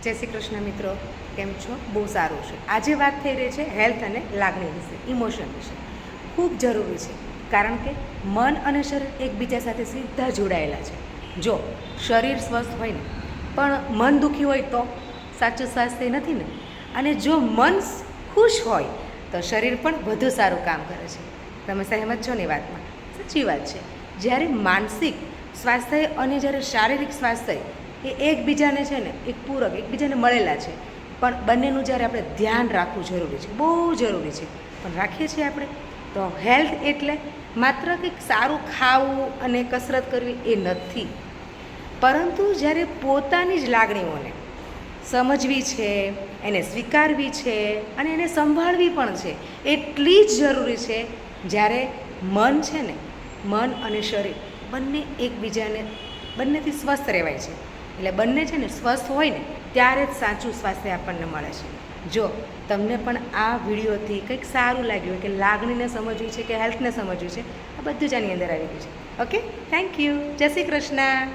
જય શ્રી કૃષ્ણ મિત્રો, કેમ છો? બહુ સારું છે. આજે વાત થઈ રહી છે હેલ્થ અને લાગણી વિશે, ઇમોશન વિશે. ખૂબ જરૂરી છે, કારણ કે મન અને શરીર એકબીજા સાથે સીધા જોડાયેલા છે. જો શરીર સ્વસ્થ હોય ને પણ મન દુઃખી હોય તો સાચું સ્વાસ્થ્ય નથી ને. અને જો મન ખુશ હોય તો શરીર પણ વધુ સારું કામ કરે છે. તમે સહેમત છો ને વાતમાં? સાચી વાત છે. જ્યારે માનસિક સ્વાસ્થ્ય અને જ્યારે શારીરિક સ્વાસ્થ્ય એ એકબીજાને છે ને એક પૂરક, એકબીજાને મળેલા છે. પણ બંનેનું જ્યારે આપણે ધ્યાન રાખવું જરૂરી છે, બહુ જરૂરી છે. પણ રાખીએ છીએ આપણે તો હેલ્થ એટલે માત્ર કંઈક સારું ખાવું અને કસરત કરવી એ નથી, પરંતુ જ્યારે પોતાની જ લાગણીઓને સમજવી છે, એને સ્વીકારવી છે અને એને સંભાળવી પણ છે, એટલી જ જરૂરી છે. જ્યારે મન છે ને, મન અને શરીર બંને એકબીજાને બંનેથી સ્વસ્થ રહેવાય છે. એટલે બંને છે ને સ્વસ્થ હોય ને ત્યારે જ સાચું સ્વાસ્થ્ય આપણને મળે છે. જો તમને પણ આ વિડીયોથી કંઈક સારું લાગ્યું કે લાગણીને સમજવી છે કે હેલ્થને સમજવી છે, આ બધું જ આની અંદર આવી ગયું છે. Okay, thank you. જય શ્રી કૃષ્ણ.